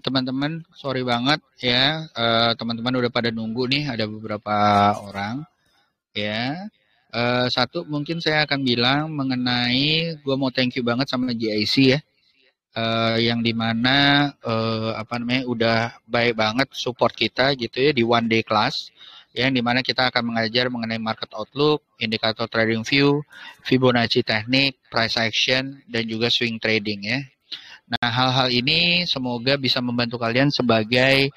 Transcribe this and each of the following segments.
teman-teman, sorry banget ya, teman-teman udah pada nunggu nih, ada beberapa orang ya. Satu mungkin saya akan bilang mengenai, gue mau thank you banget sama GIC ya, yang dimana apa namanya udah baik banget support kita gitu ya di one day class, yang dimana kita akan mengajar mengenai market outlook, indikator trading view, Fibonacci teknik, price action, dan juga swing trading ya. Nah, hal-hal ini semoga bisa membantu kalian sebagai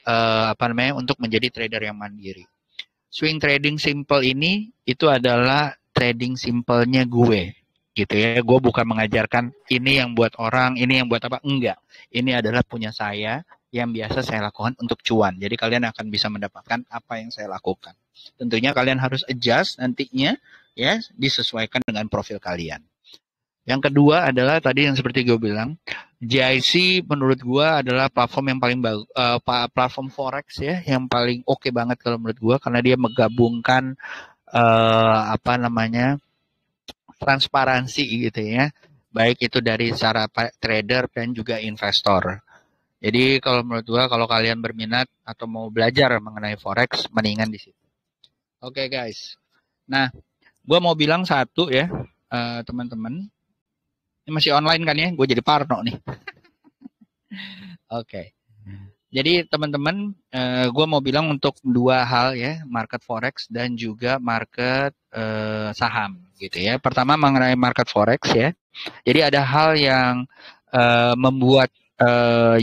apa namanya untuk menjadi trader yang mandiri. Swing trading simple ini itu adalah trading simpelnya gue, gitu ya. Gue bukan mengajarkan ini yang buat orang, ini yang buat apa, enggak. Ini adalah punya saya yang biasa saya lakukan untuk cuan. Jadi kalian akan bisa mendapatkan apa yang saya lakukan. Tentunya kalian harus adjust nantinya ya, disesuaikan dengan profil kalian. Yang kedua adalah tadi yang seperti gue bilang, GIC menurut gue adalah platform yang paling bagus, platform forex ya, yang paling oke banget kalau menurut gue, karena dia menggabungkan apa namanya transparansi gitu ya, baik itu dari cara trader dan juga investor. Jadi kalau menurut gue, kalau kalian berminat atau mau belajar mengenai forex, mendingan di situ. Oke guys, nah gue mau bilang satu ya, teman-teman. Ini masih online kan ya? Gue jadi parno nih. Oke. Jadi teman-teman, gue mau bilang untuk dua hal ya, market forex dan juga market saham gitu ya. Pertama mengenai market forex ya. Jadi ada hal yang membuat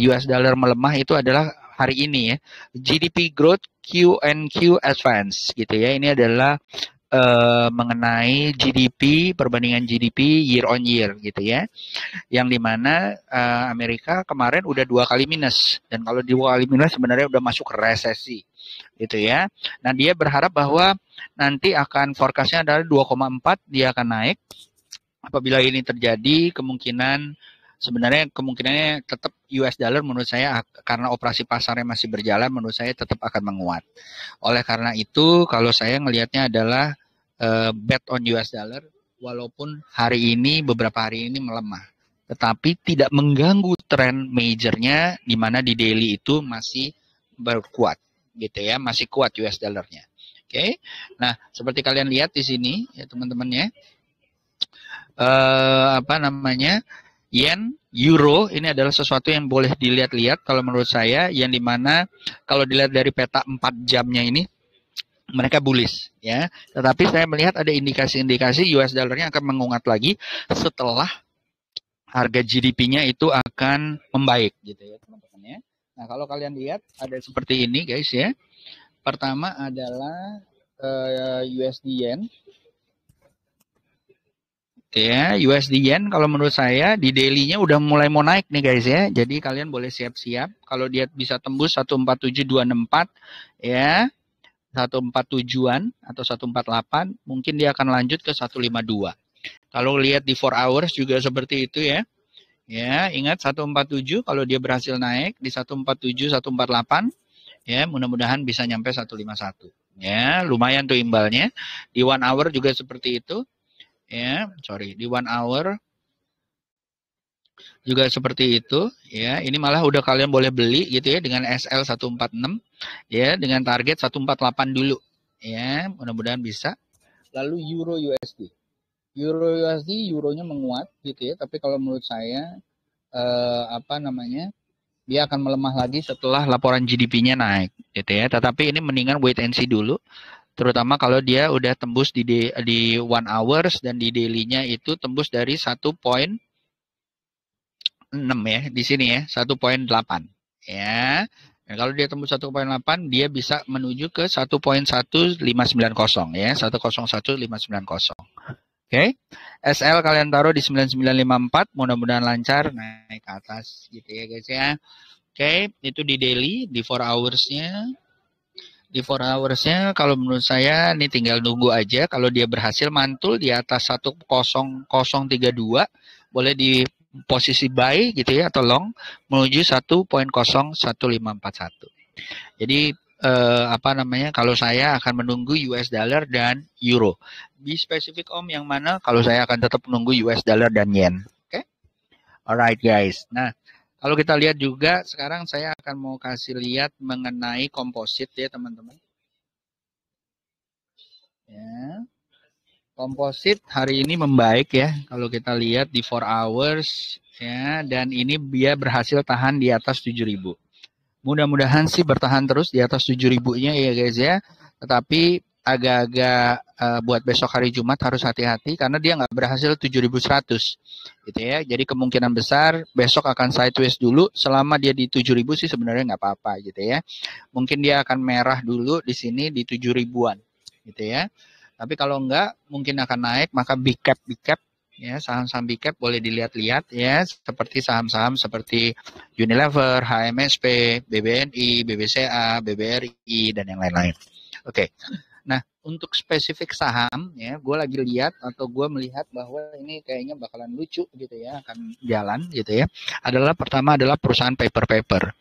US dollar melemah itu adalah hari ini ya. GDP growth Q&Q advance gitu ya. Ini adalah mengenai GDP, perbandingan GDP year on year gitu ya, yang dimana Amerika kemarin udah 2 kali minus, dan kalau 2 kali minus sebenarnya udah masuk resesi gitu ya. Nah dia berharap bahwa nanti akan forecastnya adalah 2,4, dia akan naik. Apabila ini terjadi, sebenarnya kemungkinannya tetap US dollar menurut saya, karena operasi pasarnya masih berjalan, menurut saya tetap akan menguat. Oleh karena itu, kalau saya ngelihatnya adalah bet on US dollar, walaupun beberapa hari ini melemah, tetapi tidak mengganggu tren majornya, di mana di daily itu masih berkuat gitu ya, masih kuat US dollarnya. Oke. Nah, seperti kalian lihat di sini ya teman-teman ya, apa namanya, yen, euro ini adalah sesuatu yang boleh dilihat-lihat kalau menurut saya, yang dimana kalau dilihat dari peta 4 jamnya ini mereka bullish ya, tetapi saya melihat ada indikasi-indikasi US dollarnya akan menguat lagi setelah harga GDP-nya itu akan membaik gitu ya teman-teman ya. Nah kalau kalian lihat ada seperti ini guys ya. Pertama adalah USD yen ya, USD yen kalau menurut saya di daily-nya udah mulai mau naik nih guys ya. Jadi kalian boleh siap-siap kalau dia bisa tembus 147264 ya, 147-an atau 148, mungkin dia akan lanjut ke 152. Kalau lihat di 4 hours juga seperti itu ya. Ya, ingat 147 kalau dia berhasil naik di 147, 148 ya, mudah-mudahan bisa nyampe 151. Ya, lumayan tuh imbalnya. Di 1 hour juga seperti itu. Ya, di 1 hour juga seperti itu ya. Ini malah udah kalian boleh beli gitu ya dengan SL 146 ya, dengan target 148 dulu ya, mudah-mudahan bisa. Lalu euro USD. Euro USD, euronya menguat gitu ya, tapi kalau menurut saya apa namanya, dia akan melemah lagi setelah laporan GDP-nya naik gitu ya. Tetapi ini mendingan wait and see dulu, terutama kalau dia udah tembus di 1 hours dan di daily-nya itu tembus dari 1,6 ya, di sini ya, 1,8 ya. Dan kalau dia tembus 1,8, dia bisa menuju ke 1,1590 ya, 1,01590. Oke. SL kalian taruh di 9954, mudah-mudahan lancar naik ke atas gitu ya guys ya. Oke, itu di daily, di 4 hours-nya. Di 4 hours-nya kalau menurut saya ini tinggal nunggu aja, kalau dia berhasil mantul di atas 10032, boleh di posisi buy gitu ya atau long menuju 1,01541. Jadi apa namanya, kalau saya akan menunggu US dollar dan euro. Di spesifik Om yang mana? Kalau saya akan tetap menunggu US dollar dan yen. Oke. Alright guys. Nah, Kalau kita lihat juga sekarang saya akan mau kasih lihat mengenai komposit ya teman-teman. Ya. Komposit hari ini membaik ya kalau kita lihat di 4 hours ya, dan ini dia berhasil tahan di atas 7.000. Mudah-mudahan sih bertahan terus di atas 7.000-nya ya guys ya. Tetapi agak-agak buat besok hari Jumat harus hati-hati karena dia nggak berhasil 7.100 gitu ya. Jadi kemungkinan besar besok akan sideways dulu. Selama dia di 7.000 sih sebenarnya nggak apa-apa gitu ya. Mungkin dia akan merah dulu di sini di 7.000-an gitu ya. Tapi kalau enggak mungkin akan naik, maka big cap ya, saham-saham big cap boleh dilihat-lihat ya, seperti saham-saham seperti Unilever, HMSP, BBNI, BBCA, BBRI dan yang lain-lain. Oke. Nah, untuk spesifik saham ya, gue lagi lihat atau gue melihat bahwa ini kayaknya bakalan lucu gitu ya, akan jalan gitu ya. Pertama adalah perusahaan paper.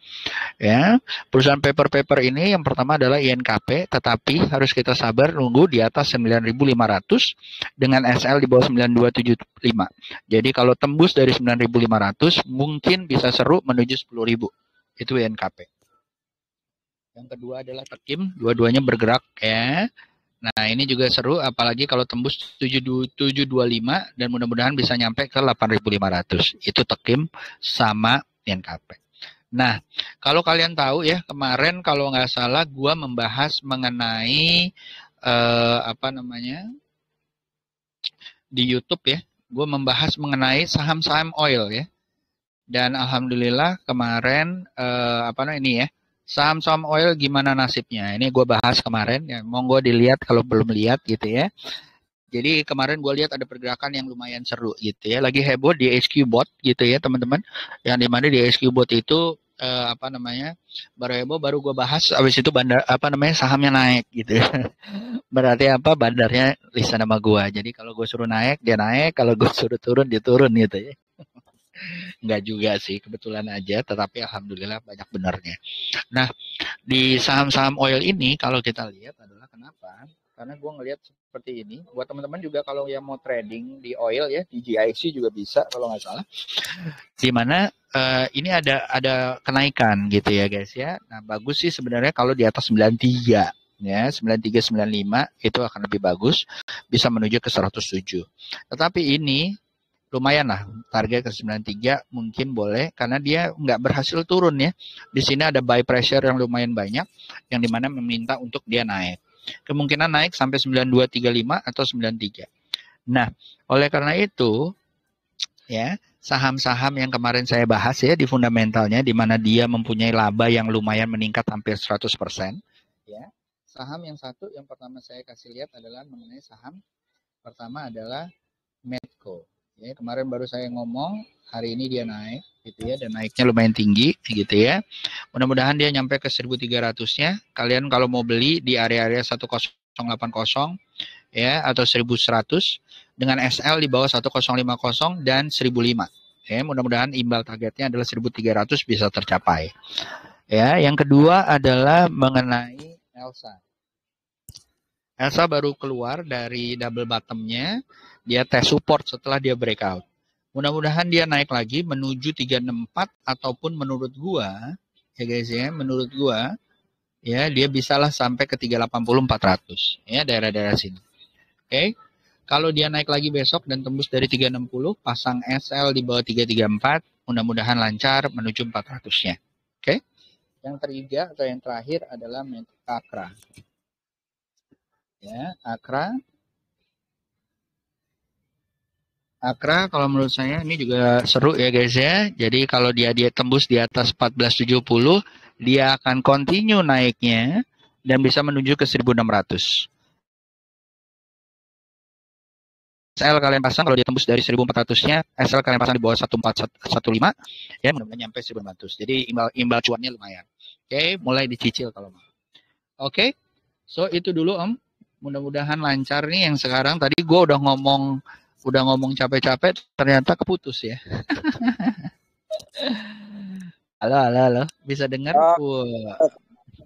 Ya, perusahaan paper ini yang pertama adalah INKP, tetapi harus kita sabar nunggu di atas 9.500 dengan SL di bawah 9.275. Jadi kalau tembus dari 9.500 mungkin bisa seru menuju 10.000. Itu INKP. Yang kedua adalah Tekim, dua-duanya bergerak ya. Nah, ini juga seru apalagi kalau tembus 725 dan mudah-mudahan bisa nyampe ke 8.500. Itu Tekim sama INKP. Nah, kalau kalian tahu ya, kemarin kalau nggak salah gue membahas mengenai di YouTube ya, gue membahas mengenai saham-saham oil ya. Dan alhamdulillah kemarin ini ya, saham-saham oil gimana nasibnya? Ini gue bahas kemarin ya, monggo dilihat kalau belum lihat gitu ya. Jadi kemarin gue lihat ada pergerakan yang lumayan seru gitu ya. Lagi heboh di HQ Bot gitu ya teman-teman. Yang dimana di HQ Bot itu baru heboh, baru gue bahas. Abis itu sahamnya naik gitu ya. Berarti apa, bandarnya lisan nama gue. Jadi kalau gue suruh naik dia naik, kalau gue suruh turun dia turun gitu ya. Enggak juga sih, kebetulan aja. Tetapi alhamdulillah banyak benarnya. Nah, di saham-saham oil ini kalau kita lihat adalah kenapa? Karena gue ngelihat seperti ini. Buat teman-teman juga kalau yang mau trading di oil ya, di GIC juga bisa kalau nggak salah. Di mana ini ada kenaikan gitu ya guys ya. Nah, bagus sih sebenarnya kalau di atas 93 ya, 93 95 itu akan lebih bagus, bisa menuju ke 107. Tetapi ini lumayan lah, target ke 93 mungkin boleh karena dia nggak berhasil turun ya. Di sini ada buy pressure yang lumayan banyak yang dimana meminta untuk dia naik. Kemungkinan naik sampai 9235 atau 93. Nah, oleh karena itu ya, saham-saham yang kemarin saya bahas ya di fundamentalnya di mana dia mempunyai laba yang lumayan meningkat hampir 100% ya. Saham yang satu yang pertama saya kasih lihat adalah mengenai saham pertama adalah Medco. Ya, kemarin baru saya ngomong, hari ini dia naik gitu ya, dan naiknya lumayan tinggi gitu ya. Mudah-mudahan dia nyampe ke 1.300-nya. Kalian kalau mau beli di area-area 1080 ya atau 1.100 dengan SL di bawah 1050 dan 1.005. Ya, mudah-mudahan imbal targetnya adalah 1.300 bisa tercapai. Ya, yang kedua adalah mengenai Elsa. Elsa baru keluar dari double bottom-nya, dia tes support setelah dia breakout. Mudah-mudahan dia naik lagi menuju 364 ataupun menurut gua ya guys ya, menurut gua ya dia bisalah sampai ke 380 400 ya, daerah-daerah sini. Oke. Kalau dia naik lagi besok dan tembus dari 360, pasang SL di bawah 334, mudah-mudahan lancar menuju 400-nya. Oke. Yang ketiga atau yang terakhir adalah Akra. Ya, Akra kalau menurut saya ini juga seru ya guys ya. Jadi kalau dia tembus di atas 1470, dia akan continue naiknya dan bisa menuju ke 1600. SL kalian pasang kalau dia tembus dari 1400-nya, SL kalian pasang di bawah 1415 ya, mudah-mudahan nyampe 1600. Jadi imbal cuannya lumayan. Oke, mulai dicicil kalau mau. Oke. So itu dulu Om. Mudah-mudahan lancar nih yang sekarang. Tadi gue udah ngomong capek-capek, ternyata keputus ya. Halo. Bisa dengar?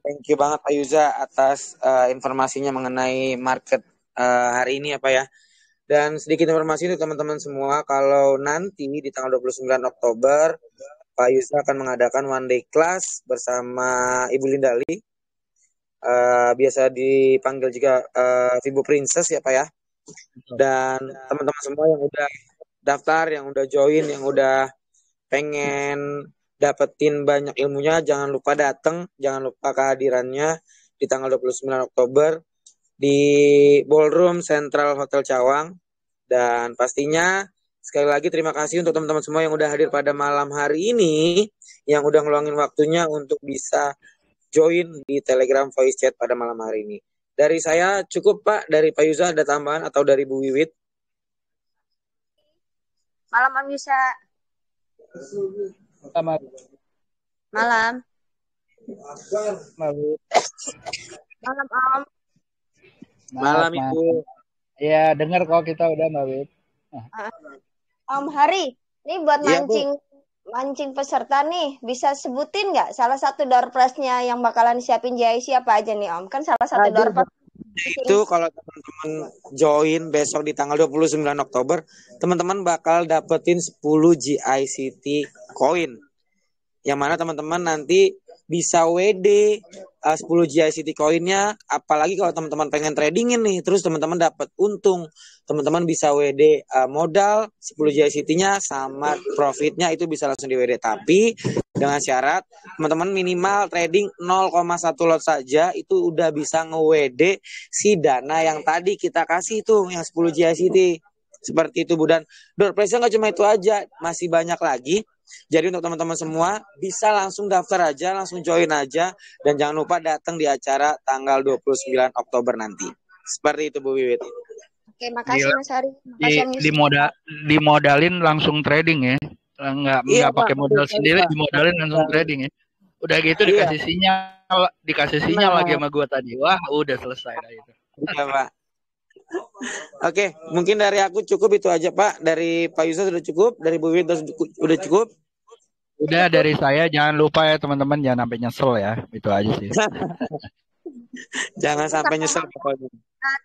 Thank you banget Pak Yuza atas informasinya mengenai market hari ini ya Pak ya. Dan sedikit informasi untuk teman-teman semua, kalau nanti di tanggal 29 Oktober Pak Yusa akan mengadakan one day class bersama Ibu Lindali. Biasa dipanggil juga Vibo Princess ya Pak ya. Dan teman-teman semua yang udah daftar, yang udah join, yang udah pengen dapetin banyak ilmunya, jangan lupa datang, jangan lupa kehadirannya di tanggal 29 Oktober di Ballroom Central Hotel Cawang. Dan pastinya sekali lagi terima kasih untuk teman-teman semua yang udah hadir pada malam hari ini, yang udah ngeluangin waktunya untuk bisa join di Telegram voice chat pada malam hari ini. Dari saya cukup Pak, dari Pak Yusa ada tambahan atau dari Bu Wiwit? Malam Om Yusa. Selamat Malam. malam. Malam Om. Malam Ibu. Ya, dengar kok kita udah Mbak Wit. Om Hari, ini buat Iya, Bu. mancing peserta nih, bisa sebutin nggak salah satu door prize-nya yang bakalan siapin JIC apa aja nih Om? Kan salah satu door prize Itu kalau teman-teman join besok di tanggal 29 Oktober, teman-teman bakal dapetin 10 GICT coin. Yang mana teman-teman nanti bisa WD 10 GICT coinnya, apalagi kalau teman-teman pengen tradingin nih, terus teman-teman dapat untung, teman-teman bisa WD modal 10 GICT-nya sama profitnya itu bisa langsung di WD. Tapi dengan syarat teman-teman minimal trading 0,1 lot saja, itu udah bisa nge-WD si dana yang tadi kita kasih tuh, yang 10 GICT. Seperti itu Bu, dan door prize-nya nggak cuma itu aja, masih banyak lagi. Jadi untuk teman-teman semua bisa langsung daftar aja, langsung join aja, dan jangan lupa datang di acara tanggal 29 Oktober nanti. Seperti itu Bu Wiwit. Oke, makasih Mas Hari. Dimodalin langsung trading ya. Nggak pakai modal sendiri, dimodalin langsung trading ya. Udah gitu dikasih sinyal lagi sama gue tadi. Wah, udah selesai dah itu. Iya, Pak. Oke, mungkin dari aku cukup itu aja Pak. Dari Pak Yusa sudah cukup, dari Bu Wiwit sudah cukup. Udah dari saya, jangan lupa ya teman-teman, jangan sampai nyesel ya. Itu aja sih. Jangan sampai nyesel pokoknya.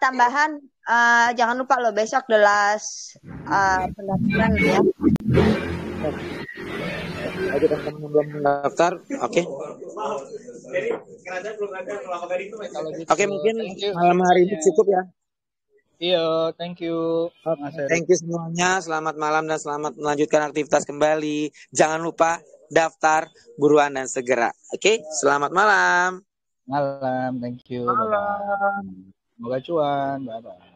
Tambahan, jangan lupa loh besok the last pendaftaran ya. Aja teman-teman belum mendaftar, oke. Oke, mungkin malam hari ini cukup ya. Iya, thank you. Thank you semuanya. Selamat malam dan selamat melanjutkan aktivitas kembali. Jangan lupa daftar buruan dan segera. Oke, selamat malam. Malam, thank you. Malam. Semoga cuan. Bye-bye.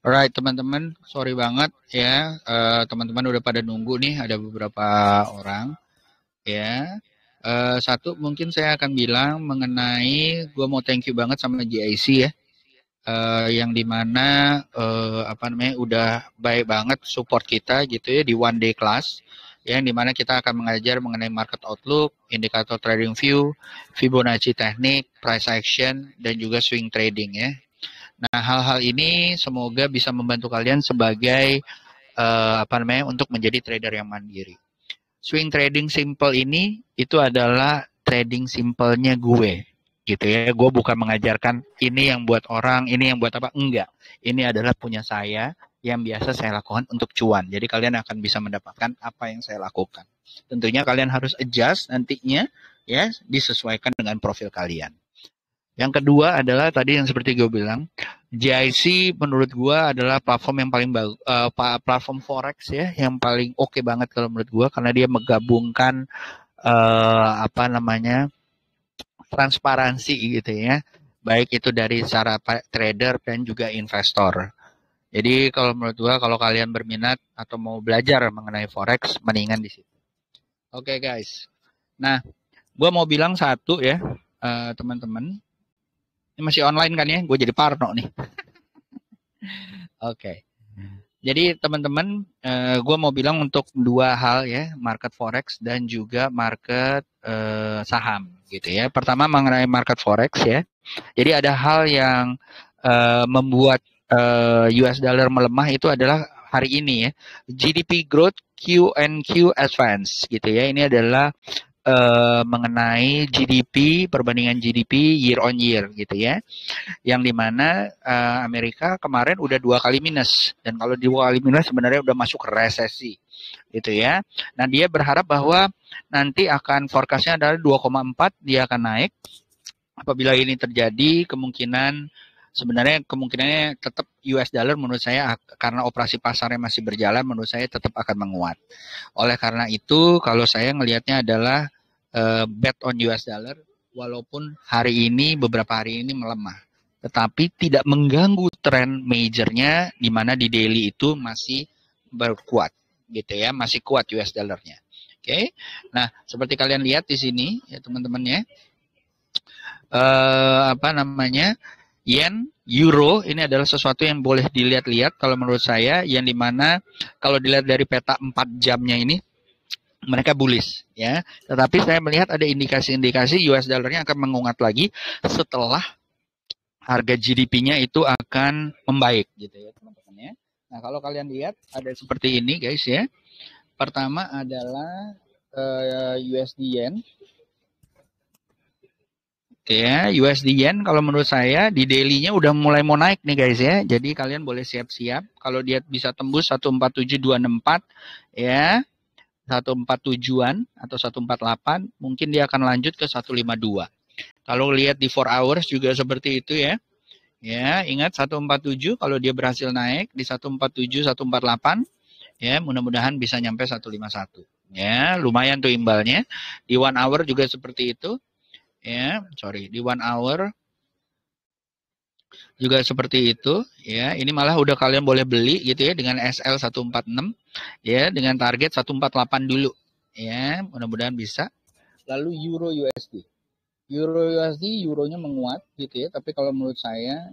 Alright teman-teman, sorry banget ya, teman-teman udah pada nunggu nih, ada beberapa orang ya. Satu mungkin saya akan bilang mengenai, gue mau thank you banget sama GIC ya, yang dimana udah baik banget support kita gitu ya di one day class, yang dimana kita akan mengajar mengenai market outlook, indikator trading view, Fibonacci teknik, price action, dan juga swing trading ya. Nah, hal-hal ini semoga bisa membantu kalian sebagai untuk menjadi trader yang mandiri. Swing trading simple ini itu adalah trading simpelnya gue, gitu ya. Gue bukan mengajarkan ini yang buat orang, ini yang buat apa, enggak. Ini adalah punya saya yang biasa saya lakukan untuk cuan. Jadi kalian akan bisa mendapatkan apa yang saya lakukan. Tentunya kalian harus adjust nantinya ya, disesuaikan dengan profil kalian. Yang kedua adalah tadi yang seperti gue bilang, GIC menurut gue adalah platform yang paling bagus, platform forex ya, yang paling oke banget kalau menurut gue, karena dia menggabungkan transparansi gitu ya, baik itu dari cara trader dan juga investor. Jadi kalau menurut gue, kalau kalian berminat atau mau belajar mengenai forex, mendingan di situ. Oke guys, nah gue mau bilang satu ya, teman-teman. Ini masih online kan ya? Gue jadi parno nih. Oke. Jadi teman-teman, gue mau bilang untuk dua hal ya, market forex dan juga market saham gitu ya. Pertama mengenai market forex ya. Jadi ada hal yang membuat US dollar melemah itu adalah hari ini ya. GDP growth Q&Q advance gitu ya. Ini adalah mengenai GDP, perbandingan GDP year on year gitu ya, yang dimana Amerika kemarin udah 2 kali minus, dan kalau 2 kali minus sebenarnya udah masuk resesi gitu ya. Nah dia berharap bahwa nanti akan forecastnya adalah 2,4, dia akan naik. Apabila ini terjadi, kemungkinannya tetap US dollar menurut saya, karena operasi pasarnya masih berjalan, menurut saya tetap akan menguat. Oleh karena itu, kalau saya ngelihatnya adalah bet on US dollar, walaupun beberapa hari ini melemah, tetapi tidak mengganggu tren majornya, di mana di daily itu masih berkuat, gitu ya, masih kuat US dollarnya. Oke, nah seperti kalian lihat di sini ya teman-teman ya, yen, euro ini adalah sesuatu yang boleh dilihat-lihat kalau menurut saya, yang dimana kalau dilihat dari peta 4 jamnya ini mereka bullish ya, tetapi saya melihat ada indikasi-indikasi US dollarnya akan menguat lagi setelah harga GDP-nya itu akan membaik gitu ya teman-teman ya. Nah kalau kalian lihat ada seperti ini guys ya. Pertama adalah USD yen. Ya, USD yen kalau menurut saya di daily-nya udah mulai mau naik nih guys ya. Jadi kalian boleh siap-siap kalau dia bisa tembus 147.264 ya. 147-an atau 148, mungkin dia akan lanjut ke 152. Kalau lihat di 4 hours juga seperti itu ya. Ya, ingat 147 kalau dia berhasil naik di 147, 148 ya, mudah-mudahan bisa nyampe 151. Ya, lumayan tuh imbalnya. Di 1 hour juga seperti itu. Ya, di 1 hour juga seperti itu ya. Ini malah udah kalian boleh beli gitu ya dengan SL 146 ya, dengan target 148 dulu ya, mudah-mudahan bisa. Lalu euro USD, euronya menguat gitu ya, tapi kalau menurut saya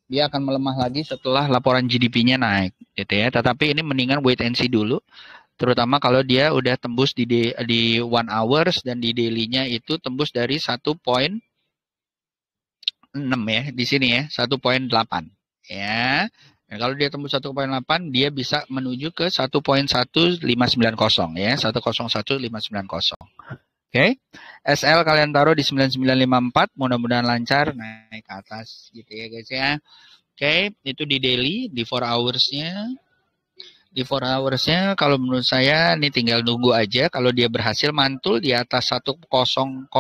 dia akan melemah lagi setelah laporan GDP-nya naik gitu ya, tetapi ini mendingan wait and see dulu, terutama kalau dia udah tembus di 1 hours dan di daily-nya itu tembus dari 1.6 ya, di sini ya, 1.8 ya. Dan kalau dia tembus 1.8, dia bisa menuju ke 1.1590 ya, 101.590. Oke. SL kalian taruh di 9954, mudah-mudahan lancar naik ke atas gitu ya guys ya. Oke, itu di daily, di 4 hours-nya. Di 4 hours-nya kalau menurut saya ini tinggal nunggu aja, kalau dia berhasil mantul di atas 10032,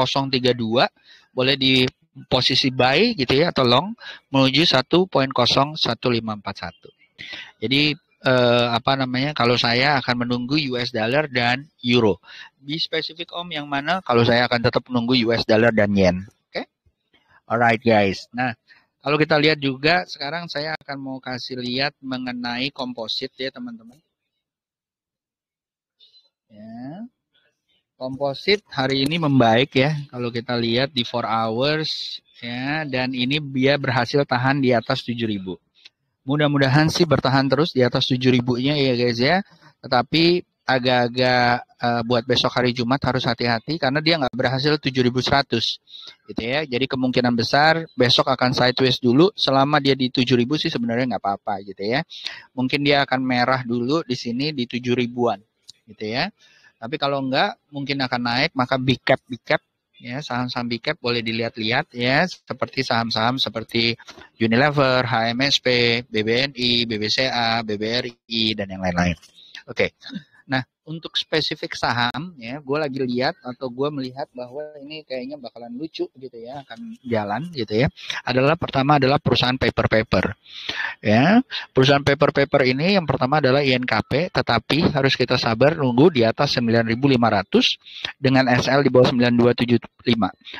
boleh di posisi buy gitu ya atau long menuju 1.01541. Jadi kalau saya akan menunggu US dollar dan euro. Di spesifik Om yang mana? Kalau saya akan tetap menunggu US dollar dan yen. Oke. Alright guys. Nah, kalau kita lihat juga sekarang saya akan mau kasih lihat mengenai komposit ya teman-teman. Ya. Komposit hari ini membaik ya, kalau kita lihat di 4 hours ya, dan ini dia berhasil tahan di atas 7.000. Mudah-mudahan sih bertahan terus di atas 7.000-nya ya guys ya. Tetapi agak-agak buat besok hari Jumat harus hati-hati karena dia nggak berhasil 7.100 gitu ya. Jadi kemungkinan besar besok akan sideways dulu. Selama dia di 7.000 sih sebenarnya nggak apa-apa gitu ya. Mungkin dia akan merah dulu di sini di 7.000-an gitu ya. Tapi kalau enggak, mungkin akan naik, maka big cap ya, saham-saham big cap boleh dilihat-lihat ya, seperti saham-saham seperti Unilever, HMSP, BBNI, BBCA, BBRI dan yang lain-lain. Oke. Nah, untuk spesifik saham ya, gue lagi lihat atau gue melihat bahwa ini kayaknya bakalan lucu gitu ya, akan jalan gitu ya. Pertama adalah perusahaan paper. Ya, perusahaan paper ini yang pertama adalah INKP, tetapi harus kita sabar nunggu di atas 9.500 dengan SL di bawah 9275.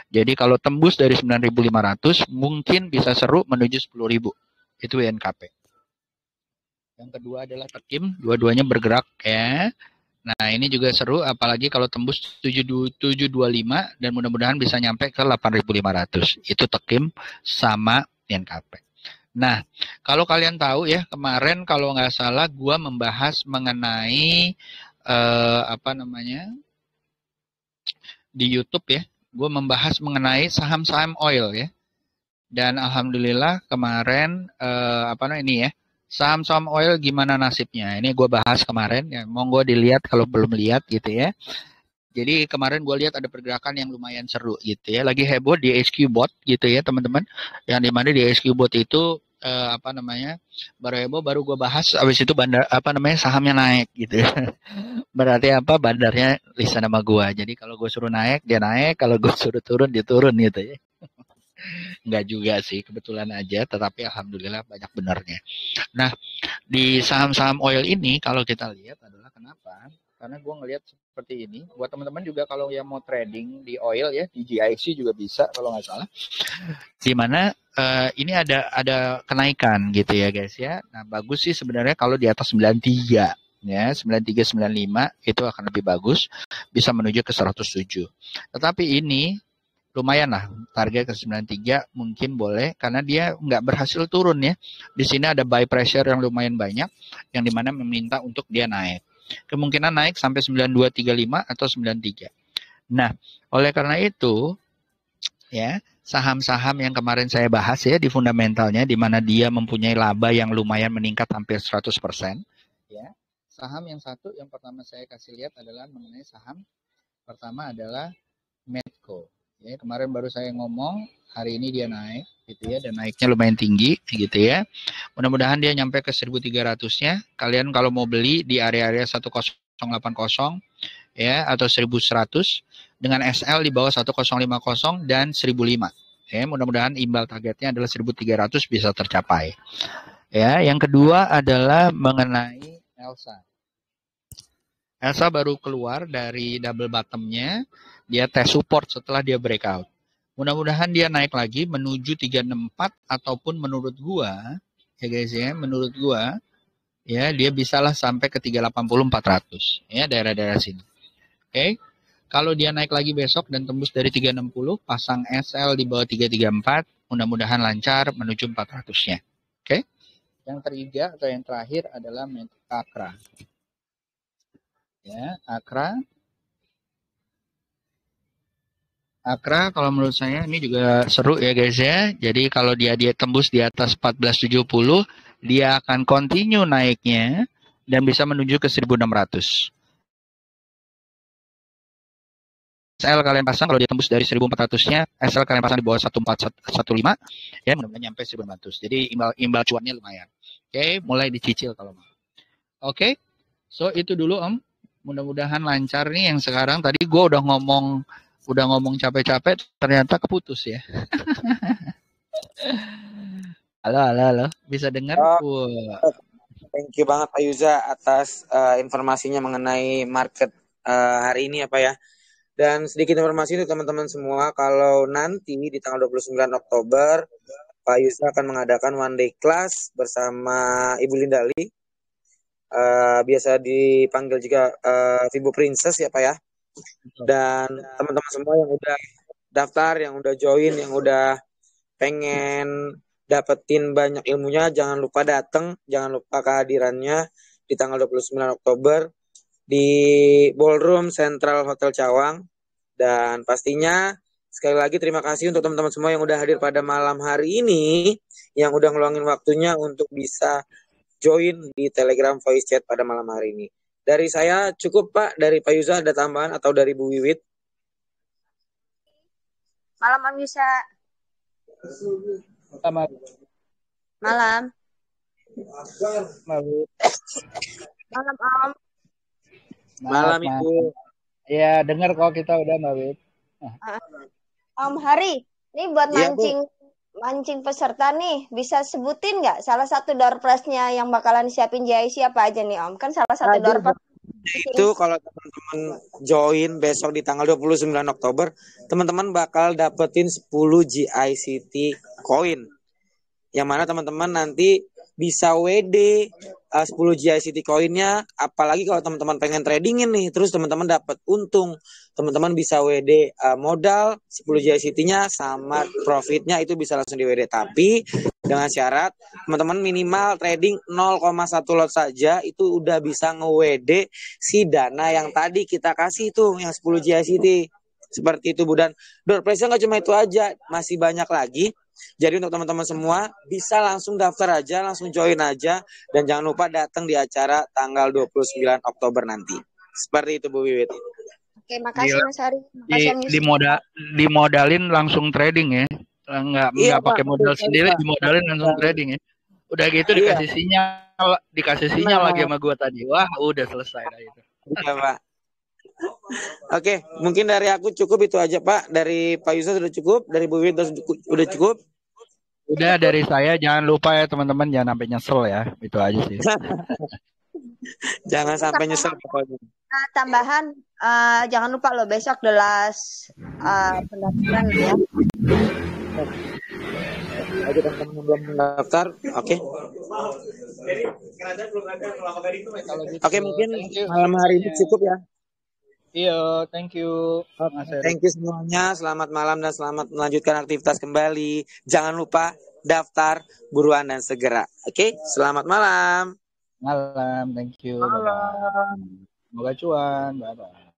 Jadi kalau tembus dari 9.500 mungkin bisa seru menuju 10.000. Itu INKP. Yang kedua adalah Tekim, dua-duanya bergerak ya. Nah, ini juga seru apalagi kalau tembus 725 dan mudah-mudahan bisa nyampe ke 8.500. Itu Tekim sama INKP. Nah, kalau kalian tahu ya, kemarin kalau nggak salah gua membahas mengenai apa namanya di YouTube ya, gua membahas mengenai saham-saham oil ya. Dan alhamdulillah kemarin apa namanya ini ya, saham-saham oil gimana nasibnya? Ini gue bahas kemarin ya, monggo dilihat kalau belum lihat gitu ya. Jadi kemarin gue lihat ada pergerakan yang lumayan seru gitu ya. Lagi heboh di HQ Bot gitu ya teman-teman. Yang dimana di HQ Bot itu apa namanya baru heboh baru gue bahas. Abis itu bandar apa namanya sahamnya naik gitu. Ya. Berarti apa bandarnya lisan nama gue. Jadi kalau gue suruh naik dia naik. Kalau gue suruh turun dia turun gitu ya. Enggak juga sih kebetulan aja. Tetapi alhamdulillah banyak benernya. Nah di saham-saham oil ini kalau kita lihat adalah kenapa? Karena gue ngelihat seperti ini. Buat teman-teman juga kalau yang mau trading di oil ya, di GIC juga bisa kalau nggak salah. Di mana ini ada kenaikan gitu ya guys ya. Nah bagus sih sebenarnya kalau di atas 93 ya 93 95 itu akan lebih bagus bisa menuju ke 107. Tetapi ini lumayan lah target ke 93 mungkin boleh karena dia nggak berhasil turun ya. Di sini ada buy pressure yang lumayan banyak yang dimana meminta untuk dia naik. Kemungkinan naik sampai 9235 atau 93. Nah, oleh karena itu ya, saham-saham yang kemarin saya bahas ya di fundamentalnya di mana dia mempunyai laba yang lumayan meningkat hampir 100% ya. Saham yang satu yang pertama saya kasih lihat adalah mengenai saham pertama adalah Medco. Ya, kemarin baru saya ngomong, hari ini dia naik gitu ya dan naiknya lumayan tinggi gitu ya. Mudah-mudahan dia nyampe ke 1300-nya. Kalian kalau mau beli di area-area 1080 ya atau 1100 dengan SL di bawah 1050 dan 1005. Ya, mudah-mudahan imbal targetnya adalah 1300 bisa tercapai. Ya, yang kedua adalah mengenai Elsa. Elsa baru keluar dari double bottom-nya, dia tes support setelah dia breakout. Mudah-mudahan dia naik lagi menuju 364 ataupun menurut gua ya guys ya, menurut gua ya dia bisalah sampai ke 380 400 ya daerah-daerah sini. Oke. Kalau dia naik lagi besok dan tembus dari 360, pasang SL di bawah 334, mudah-mudahan lancar menuju 400-nya. Oke. Yang ketiga atau yang terakhir adalah Akra. Ya, Akra kalau menurut saya ini juga seru ya guys ya. Jadi kalau dia tembus di atas 1470, dia akan continue naiknya dan bisa menuju ke 1600. SL kalian pasang kalau dia tembus dari 1400-nya, SL kalian pasang di bawah 1415 ya mudah-mudahan nyampe 1600. Jadi imbal cuannya lumayan. Oke, mulai dicicil kalau mau. Oke. So itu dulu Om. Mudah-mudahan lancar nih yang sekarang tadi gue udah ngomong capek-capek ternyata keputus ya. Halo. Bisa dengar? Thank you banget Pak Yuza atas informasinya mengenai market hari ini ya Pak ya. Dan sedikit informasi untuk teman-teman semua, kalau nanti di tanggal 29 Oktober, Pak Yuza akan mengadakan one day class bersama Ibu Lindali. Biasa dipanggil juga Vibu Princess ya Pak ya. Dan teman-teman semua yang udah daftar, yang udah join, yang udah pengen dapetin banyak ilmunya, jangan lupa datang, jangan lupa kehadirannya di tanggal 29 Oktober di Ballroom Central Hotel Cawang. Dan pastinya sekali lagi terima kasih untuk teman-teman semua yang udah hadir pada malam hari ini, yang udah ngeluangin waktunya untuk bisa join di Telegram voice chat pada malam hari ini. Dari saya cukup Pak, dari Pak Yuza ada tambahan atau dari Bu Wiwit? Malam Om Yusa. Malam. Malam Om. Malam Ibu. Ya, dengar kok kita udah Mbak Wit. Om Hari, ini buat mancing peserta nih, bisa sebutin nggak salah satu door prize-nya yang bakalan siapin JIC apa aja nih Om? Kan salah satu door prize. Itu kalau teman-teman join besok di tanggal 29 Oktober, teman-teman bakal dapetin 10 GICT coin. Yang mana teman-teman nanti bisa WD 10 GICT koinnya, apalagi kalau teman-teman pengen tradingin nih, terus teman-teman dapat untung, teman-teman bisa WD modal 10 GICT-nya sama profitnya itu bisa langsung di WD. Tapi dengan syarat teman-teman minimal trading 0,1 lot saja itu udah bisa nge-WD si dana yang tadi kita kasih tuh yang 10 GICT. Seperti itu Bu, dan door price-nya nggak cuma itu aja, masih banyak lagi. Jadi untuk teman-teman semua bisa langsung daftar aja, langsung join aja, dan jangan lupa datang di acara tanggal 29 Oktober nanti. Seperti itu Bu Wiwit. Oke, makasih Gila. Mas Hari. Makasih Om Yusuf. Dimodalin langsung trading ya. Nggak Iya, pakai Pak. modal Betul, sendiri, Pak. dimodalin langsung trading ya. Udah gitu Iya. dikasih sinyal lagi Nah, sama gua tadi. Wah, udah selesai dah itu. iya Pak. Oke, mungkin dari aku cukup itu aja Pak. Dari Pak Yusuf sudah cukup, dari Bu Wiwit udah cukup. Udah dari saya, jangan lupa ya teman-teman, jangan sampai nyesel ya. Itu aja sih. Jangan sampai nyesel pokoknya. Tambahan, jangan lupa loh besok the last pendaftaran ya. Bagi teman-teman yang belum mendaftar, oke. Oke, mungkin malam hari ini cukup ya. Iya, thank you. Thank you semuanya. Selamat malam dan selamat melanjutkan aktivitas kembali. Jangan lupa daftar buruan dan segera. Oke, selamat malam. Malam, thank you. Malam. Semoga cuan. Bye-bye.